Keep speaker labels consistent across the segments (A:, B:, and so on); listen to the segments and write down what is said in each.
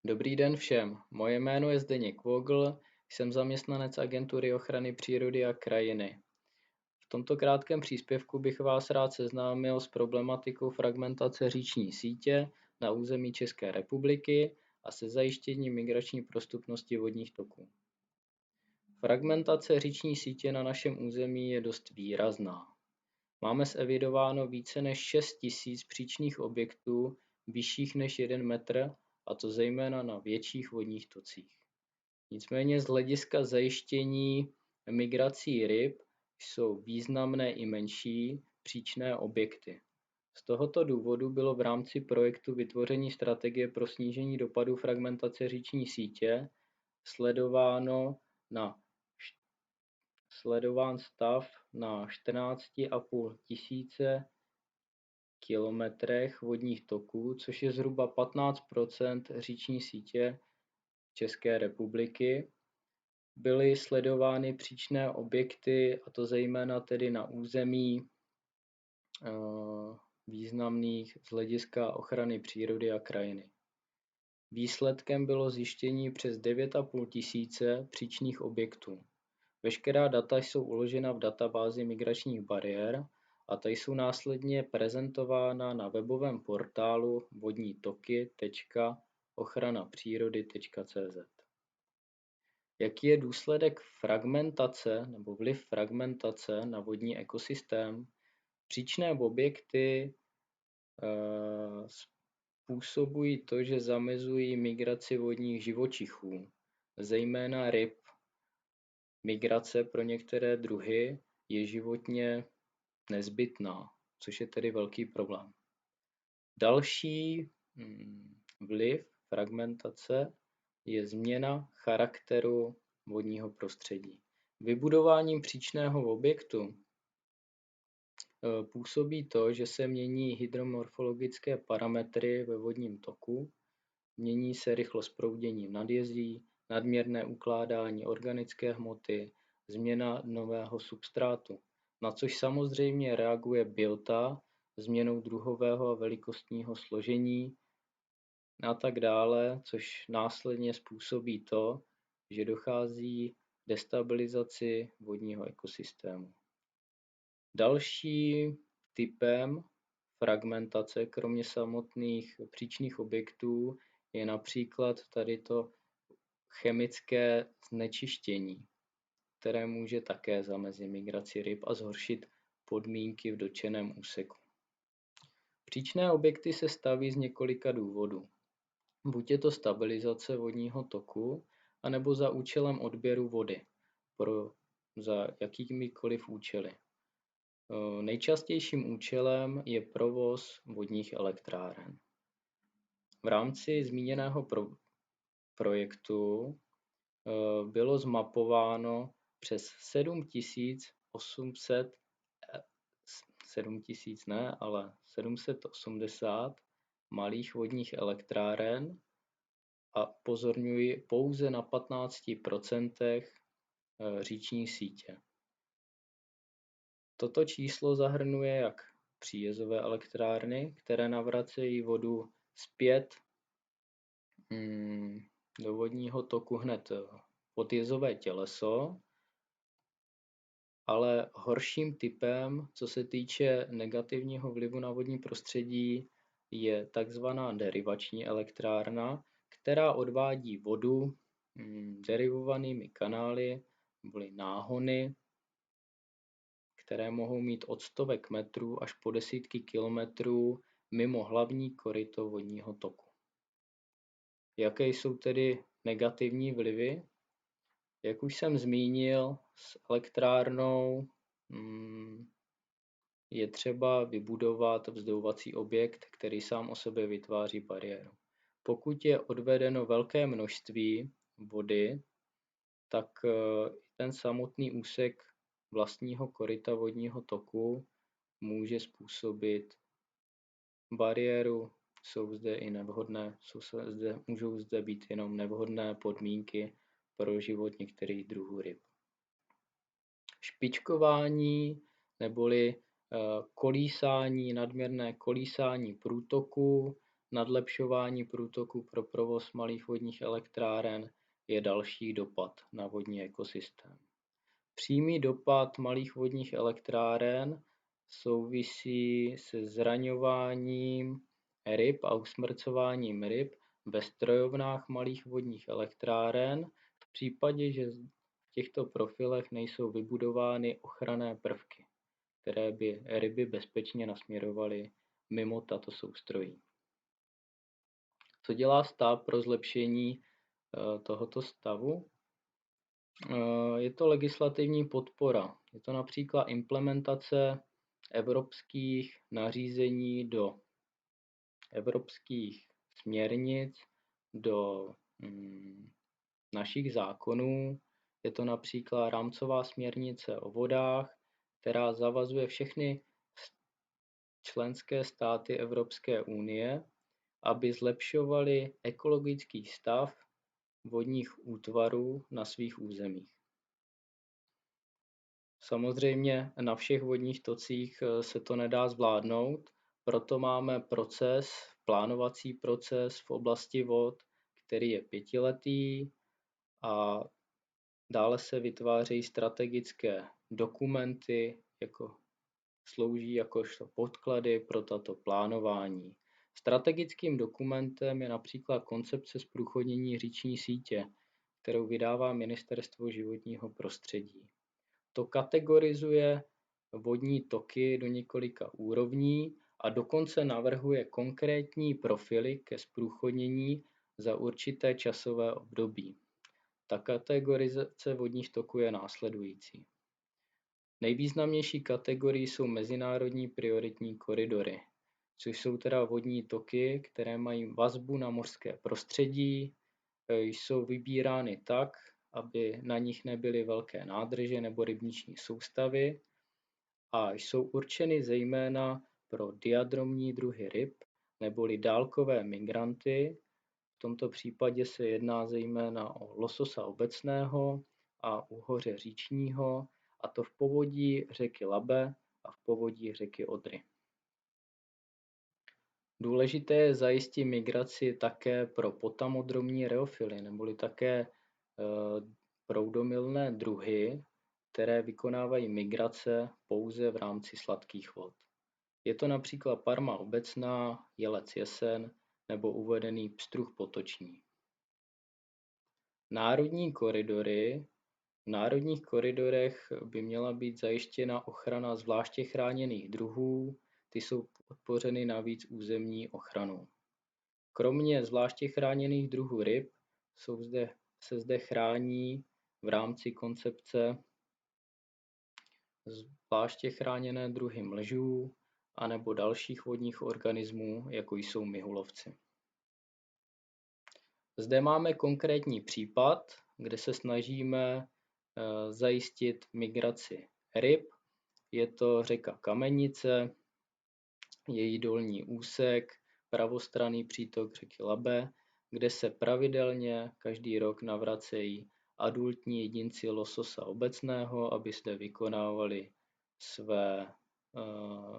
A: Dobrý den všem, moje jméno je Zdeněk Vogl, jsem zaměstnanec Agentury ochrany přírody a krajiny. V tomto krátkém příspěvku bych vás rád seznámil s problematikou fragmentace říční sítě na území České republiky a se zajištěním migrační prostupnosti vodních toků. Fragmentace říční sítě na našem území je dost výrazná. Máme zevidováno více než 6 000 příčných objektů vyšších než 1 metr, a to zejména na větších vodních tocích. Nicméně z hlediska zajištění migrací ryb jsou významné i menší příčné objekty. Z tohoto důvodu bylo v rámci projektu vytvoření strategie pro snížení dopadů fragmentace říční sítě sledován stav na 14,5 tisíce kilometrech vodních toků, což je zhruba 15 % říční sítě České republiky. Byly sledovány příčné objekty, a to zejména tedy na území významných z hlediska ochrany přírody a krajiny. Výsledkem bylo zjištění přes 9,5 tisíce příčných objektů. Veškerá data jsou uložena v databázi migračních bariér a ta jsou následně prezentována na webovém portálu vodnítoky.ochranapřírody.cz. Jaký je důsledek fragmentace nebo vliv fragmentace na vodní ekosystém? Příčné objekty způsobují to, že zamezují migraci vodních živočichů, zejména ryb. Migrace pro některé druhy je životně nezbytná, což je tedy velký problém. Další vliv fragmentace je změna charakteru vodního prostředí. Vybudováním příčného objektu působí to, že se mění hydromorfologické parametry ve vodním toku, mění se rychlost proudění v nadjezí, nadměrné ukládání organické hmoty, změna nového substrátu, na což samozřejmě reaguje biota změnou druhového a velikostního složení a tak dále, což následně způsobí to, že dochází k destabilizaci vodního ekosystému. Dalším typem fragmentace, kromě samotných příčných objektů, je například tady to chemické znečištění, které může také zamezit migraci ryb a zhoršit podmínky v dotčeném úseku. Příčné objekty se staví z několika důvodů. Buď je to stabilizace vodního toku, anebo za účelem odběru vody za jakýmikoliv účely. Nejčastějším účelem je provoz vodních elektráren. V rámci zmíněného projektu bylo zmapováno přes 780 malých vodních elektráren a upozorňuji pouze na 15% říční sítě. Toto číslo zahrnuje jak příjezové elektrárny, které navracejí vodu zpět do vodního toku hned pod jezové těleso, ale horším typem, co se týče negativního vlivu na vodní prostředí, je takzvaná derivační elektrárna, která odvádí vodu derivovanými kanály neboli náhony, které mohou mít od stovek metrů až po desítky kilometrů mimo hlavní koryto vodního toku. Jaké jsou tedy negativní vlivy? Jak už jsem zmínil, s elektrárnou je třeba vybudovat vzdouvací objekt, který sám o sobě vytváří bariéru. Pokud je odvedeno velké množství vody, tak ten samotný úsek vlastního koryta vodního toku může způsobit bariéru. Můžou zde být jenom nevhodné podmínky pro život některých druhů ryb. Špičkování neboli nadměrné kolísání průtoku nadlepšování průtoku pro provoz malých vodních elektráren je další dopad na vodní ekosystém. Přímý dopad malých vodních elektráren souvisí se zraňováním ryb a usmrcováním ryb ve strojovnách malých vodních elektráren v případě, že v těchto profilech nejsou vybudovány ochranné prvky, které by ryby bezpečně nasměrovaly mimo tato soustrojí. Co dělá stát pro zlepšení tohoto stavu? Je to legislativní podpora. Je to například implementace evropských nařízení do evropských směrnic, do našich zákonů. Je to například rámcová směrnice o vodách, která zavazuje všechny členské státy Evropské unie, aby zlepšovali ekologický stav vodních útvarů na svých územích. Samozřejmě na všech vodních tocích se to nedá zvládnout, proto máme plánovací proces v oblasti vod, který je 5letý a dále se vytvářejí strategické dokumenty, slouží jakožto podklady pro tato plánování. Strategickým dokumentem je například koncepce zprůchodnění říční sítě, kterou vydává Ministerstvo životního prostředí. To kategorizuje vodní toky do několika úrovní a dokonce navrhuje konkrétní profily ke zprůchodnění za určité časové období. Ta kategorizace vodních toků je následující. Nejvýznamnější kategorii jsou mezinárodní prioritní koridory, což jsou teda vodní toky, které mají vazbu na mořské prostředí, jsou vybírány tak, aby na nich nebyly velké nádrže nebo rybniční soustavy a jsou určeny zejména pro diadromní druhy ryb neboli dálkové migranty. V tomto případě se jedná zejména o lososa obecného a uhoře říčního, a to v povodí řeky Labe a v povodí řeky Odry. Důležité je zajistit migraci také pro potamodromní reofily, neboli také proudomilné druhy, které vykonávají migrace pouze v rámci sladkých vod. Je to například parma obecná, jelec jesen nebo uvedený pstruh potoční. Národní koridory. V národních koridorech by měla být zajištěna ochrana zvláště chráněných druhů, ty jsou podpořeny navíc územní ochranou. Kromě zvláště chráněných druhů ryb se zde chrání v rámci koncepce zvláště chráněné druhy mlžů anebo dalších vodních organismů, jako jsou myhulovci. Zde máme konkrétní případ, kde se snažíme zajistit migraci ryb. Je to řeka Kamenice, její dolní úsek, pravostranný přítok řeky Labe, kde se pravidelně každý rok navracejí adultní jedinci lososa obecného, aby zde vykonávali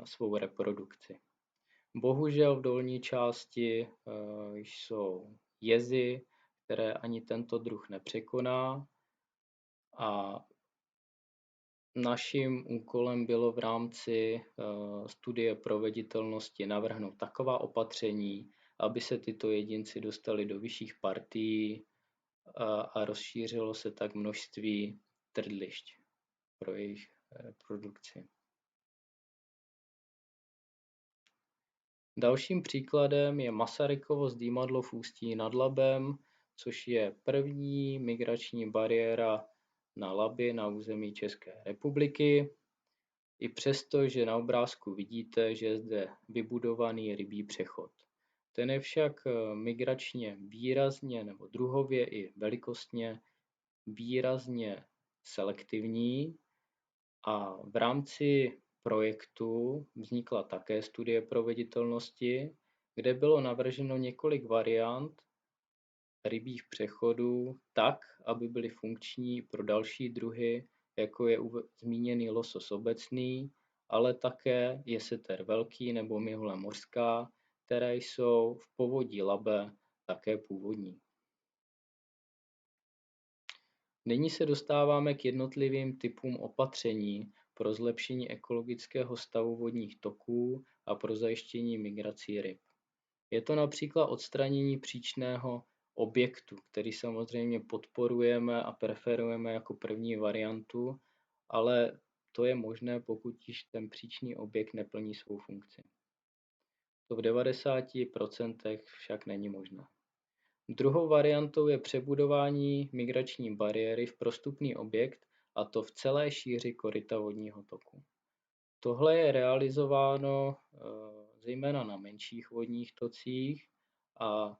A: svou reprodukci. Bohužel v dolní části jsou jezy, které ani tento druh nepřekoná, a naším úkolem bylo v rámci studie proveditelnosti navrhnout taková opatření, aby se tyto jedinci dostali do vyšších partií a rozšířilo se tak množství trdlišť pro jejich reprodukci. Dalším příkladem je Masarykovo zdýmadlo v Ústí nad Labem, což je první migrační bariéra na Labi na území České republiky. I přesto, že na obrázku vidíte, že je zde vybudovaný rybí přechod. Ten je však migračně výrazně nebo druhově i velikostně výrazně selektivní a v rámci projektu vznikla také studie proveditelnosti, kde bylo navrženo několik variant rybích přechodů tak, aby byly funkční pro další druhy, jako je zmíněný losos obecný, ale také jeseter velký nebo mihule mořská, které jsou v povodí Labe také původní. Nyní se dostáváme k jednotlivým typům opatření pro zlepšení ekologického stavu vodních toků a pro zajištění migrací ryb. Je to například odstranění příčného objektu, který samozřejmě podporujeme a preferujeme jako první variantu, ale to je možné, pokud již ten příčný objekt neplní svou funkci. To v 90% však není možné. Druhou variantou je přebudování migrační bariéry v prostupný objekt, a to v celé šíři koryta vodního toku. Tohle je realizováno zejména na menších vodních tocích a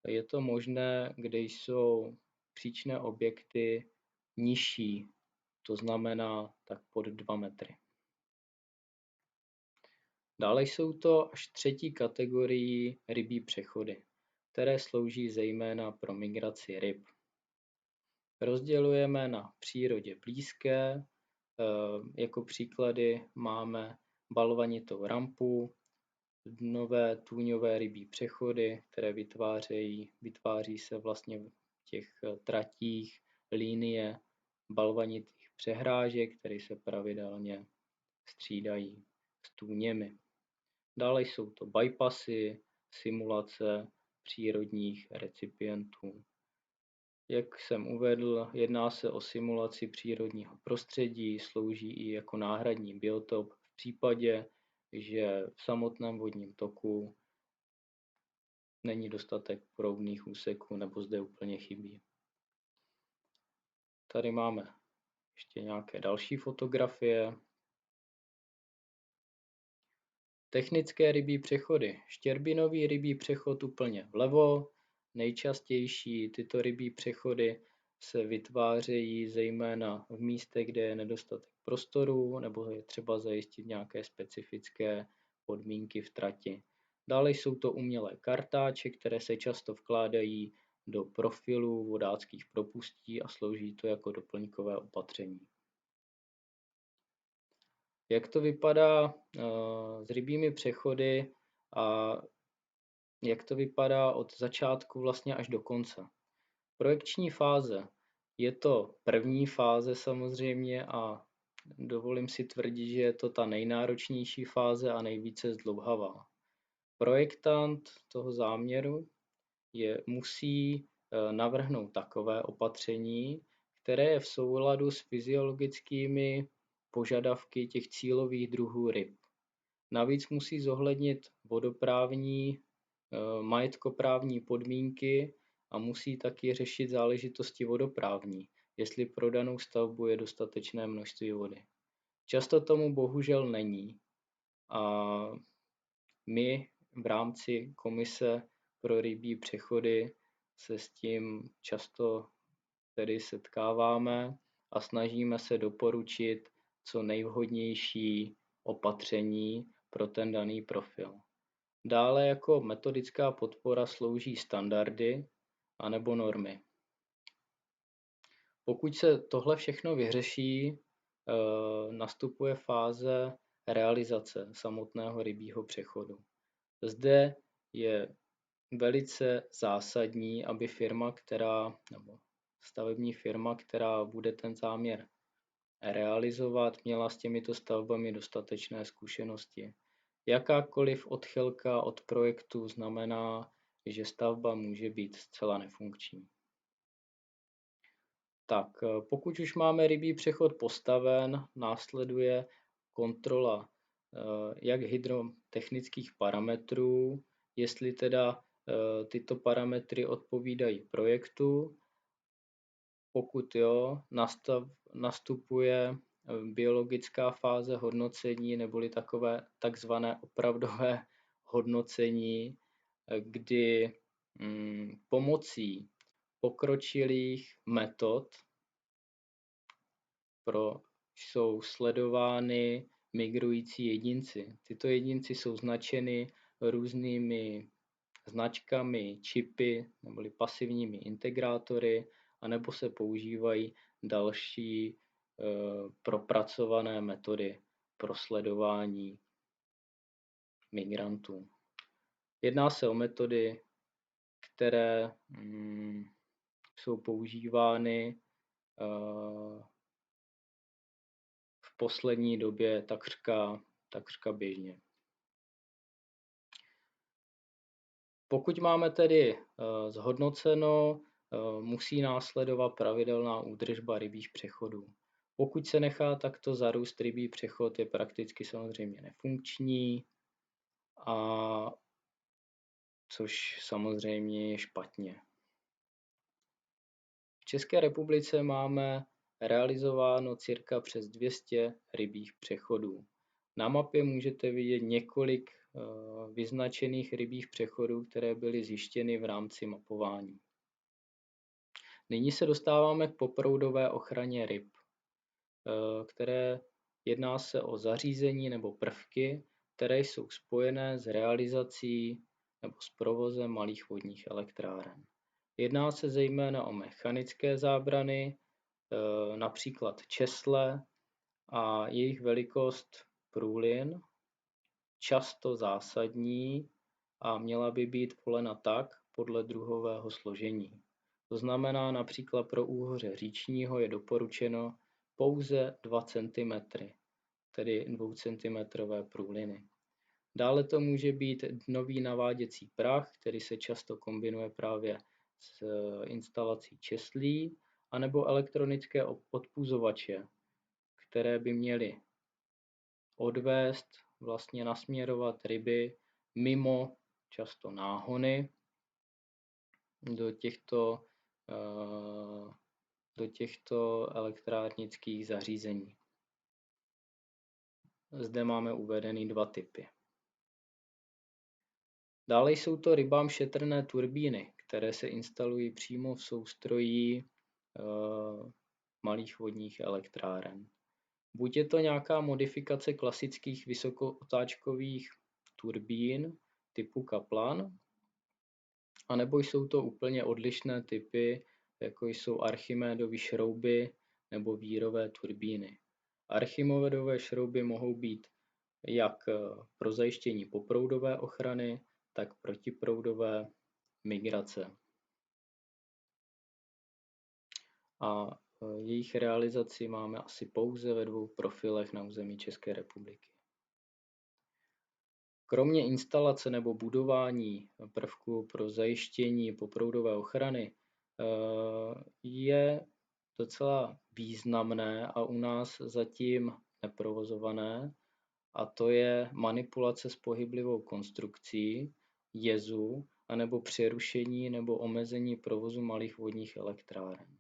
A: je to možné, kde jsou příčné objekty nižší, to znamená tak pod 2 metry. Dále jsou to až třetí kategorii rybí přechody, které slouží zejména pro migraci ryb. Rozdělujeme na přírodě blízké, jako příklady máme balvanitou rampu, dnové tůňové rybí přechody, které vytváří se vlastně v těch tratích linie balvanitých přehrážek, které se pravidelně střídají s tůněmi. Dále jsou to bypassy, simulace přírodních recipientů. Jak jsem uvedl, jedná se o simulaci přírodního prostředí, slouží i jako náhradní biotop v případě, že v samotném vodním toku není dostatek proudných úseků nebo zde úplně chybí. Tady máme ještě nějaké další fotografie. Technické rybí přechody. Štěrbinový rybí přechod úplně vlevo. Nejčastější tyto rybí přechody se vytvářejí zejména v místech, kde je nedostatek prostoru nebo je třeba zajistit nějaké specifické podmínky v trati. Dále jsou to umělé kartáče, které se často vkládají do profilů vodáckých propustí a slouží to jako doplňkové opatření. Jak to vypadá s rybími přechody a jak to vypadá od začátku vlastně až do konce? Projekční fáze. Je to první fáze samozřejmě a dovolím si tvrdit, že je to ta nejnáročnější fáze a nejvíce zdlouhavá. Projektant toho záměru musí navrhnout takové opatření, které je v souladu s fyziologickými požadavky těch cílových druhů ryb. Navíc musí zohlednit vodoprávní, majetkoprávní podmínky a musí taky řešit záležitosti vodoprávní, jestli pro danou stavbu je dostatečné množství vody. Často tomu bohužel není a my v rámci komise pro rybí přechody se s tím často tedy setkáváme a snažíme se doporučit co nejvhodnější opatření pro ten daný profil. Dále jako metodická podpora slouží standardy anebo normy. Pokud se tohle všechno vyřeší, nastupuje fáze realizace samotného rybího přechodu. Zde je velice zásadní, aby stavební firma, která bude ten záměr realizovat, měla s těmito stavbami dostatečné zkušenosti. Jakákoliv odchylka od projektu znamená, že stavba může být zcela nefunkční. Tak, pokud už máme rybí přechod postaven, následuje kontrola jak hydrotechnických parametrů, jestli teda tyto parametry odpovídají projektu. Pokud jo, nastupuje biologická fáze hodnocení neboli takové takzvané opravdové hodnocení, kdy pomocí pokročilých metod jsou sledovány migrující jedinci. Tyto jedinci jsou značeny různými značkami, čipy neboli pasivními integrátory, anebo se používají další propracované metody pro sledování migrantů. Jedná se o metody, které jsou používány v poslední době takřka běžně. Pokud máme tedy zhodnoceno, musí následovat pravidelná údržba rybích přechodů. Pokud se nechá takto zarůst rybí přechod, je prakticky samozřejmě nefunkční, a což samozřejmě je špatně. V České republice máme realizováno cirka přes 200 rybích přechodů. Na mapě můžete vidět několik vyznačených rybích přechodů, které byly zjištěny v rámci mapování. Nyní se dostáváme k poproudové ochraně ryb, které jedná se o zařízení nebo prvky, které jsou spojené s realizací nebo s provozem malých vodních elektráren. Jedná se zejména o mechanické zábrany, například česle a jejich velikost průlin, často zásadní, a měla by být volena tak podle druhového složení. To znamená, například pro úhoře říčního je doporučeno pouze 2 cm, tedy 2 cm průliny. Dále to může být dnový naváděcí prach, který se často kombinuje právě s instalací česlí, anebo elektronické odpuzovače, které by měly odvést, vlastně nasměrovat ryby mimo často náhony do těchto elektrárnických zařízení. Zde máme uvedeny 2 typy. Dále jsou to rybám šetrné turbíny, které se instalují přímo v soustrojí malých vodních elektráren. Buď je to nějaká modifikace klasických vysokootáčkových turbín typu Kaplan, anebo jsou to úplně odlišné typy, jako jsou Archimedovy šrouby nebo vírové turbíny. Archimedové šrouby mohou být jak pro zajištění poproudové ochrany, tak protiproudové migrace. A jejich realizaci máme asi pouze ve 2 profilech na území České republiky. Kromě instalace nebo budování prvků pro zajištění poproudové ochrany je docela významné a u nás zatím neprovozované, a to je manipulace s pohyblivou konstrukcí, jezu, anebo přerušení nebo omezení provozu malých vodních elektráren.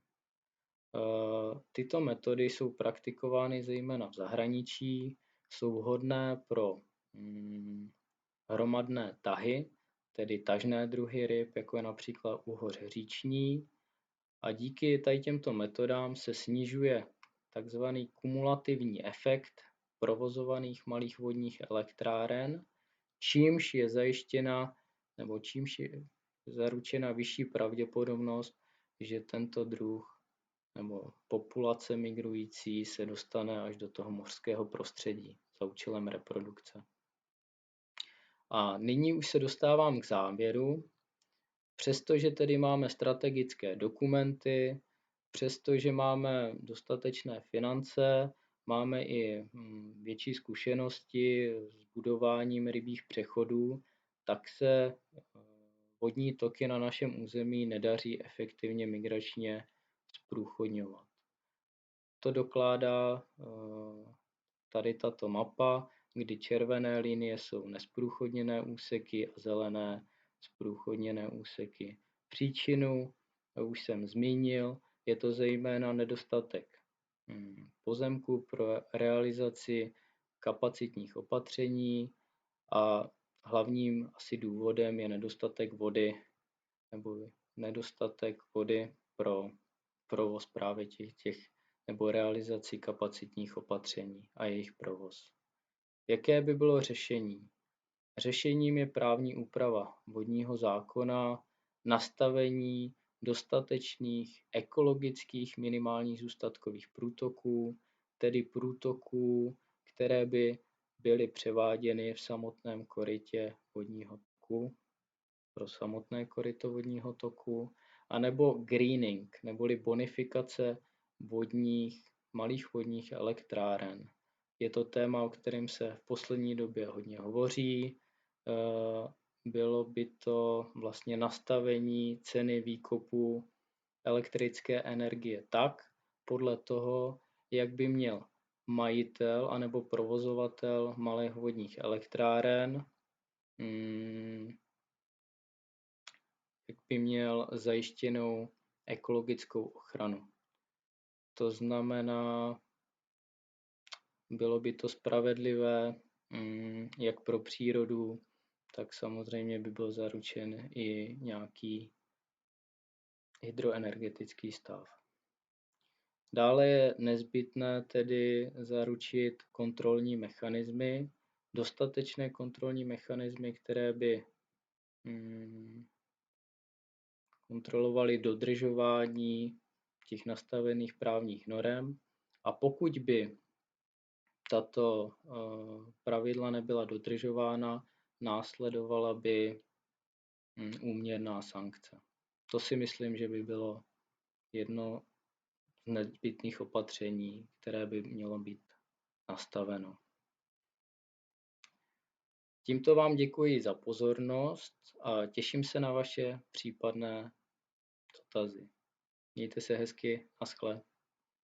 A: Tyto metody jsou praktikovány zejména v zahraničí, jsou vhodné pro hromadné tahy, tedy tažné druhy ryb, jako je například úhoř říční, a díky těmto metodám se snižuje takzvaný kumulativní efekt provozovaných malých vodních elektráren, čímž je zajištěna nebo čímž je zaručena vyšší pravděpodobnost, že tento druh nebo populace migrující se dostane až do toho mořského prostředí za účelem reprodukce. A nyní už se dostávám k závěru. Přestože tedy máme strategické dokumenty, přestože máme dostatečné finance, máme i větší zkušenosti s budováním rybích přechodů, tak se vodní toky na našem území nedaří efektivně migračně zprůchodňovat. To dokládá tady tato mapa, kdy červené linie jsou nezprůchodněné úseky a zelené zprůchodněné úseky. Příčinu už jsem zmínil, je to zejména nedostatek pozemku pro realizaci kapacitních opatření a hlavním asi důvodem je nedostatek vody pro provoz právě těch nebo realizaci kapacitních opatření a jejich provoz. Jaké by bylo řešení? Řešením je právní úprava vodního zákona, nastavení dostatečných ekologických minimálních zůstatkových průtoků, tedy průtoků, které by byly převáděny v samotném korytě vodního toku, pro samotné koryto vodního toku, anebo greening, neboli bonifikace malých vodních elektráren. Je to téma, o kterém se v poslední době hodně hovoří. Bylo by to vlastně nastavení ceny výkopu elektrické energie tak, podle toho, jak by měl majitel anebo provozovatel malých vodních elektráren, jak by měl zajištěnou ekologickou ochranu. To znamená, bylo by to spravedlivé jak pro přírodu, tak samozřejmě by byl zaručen i nějaký hydroenergetický stav. Dále je nezbytné tedy zaručit kontrolní mechanismy, dostatečné kontrolní mechanismy, které by kontrolovaly dodržování těch nastavených právních norem, a pokud by tato pravidla nebyla dodržována, následovala by úměrná sankce. To si myslím, že by bylo jedno z nezbytných opatření, které by mělo být nastaveno. Tímto vám děkuji za pozornost a těším se na vaše případné dotazy. Mějte se hezky, naschle.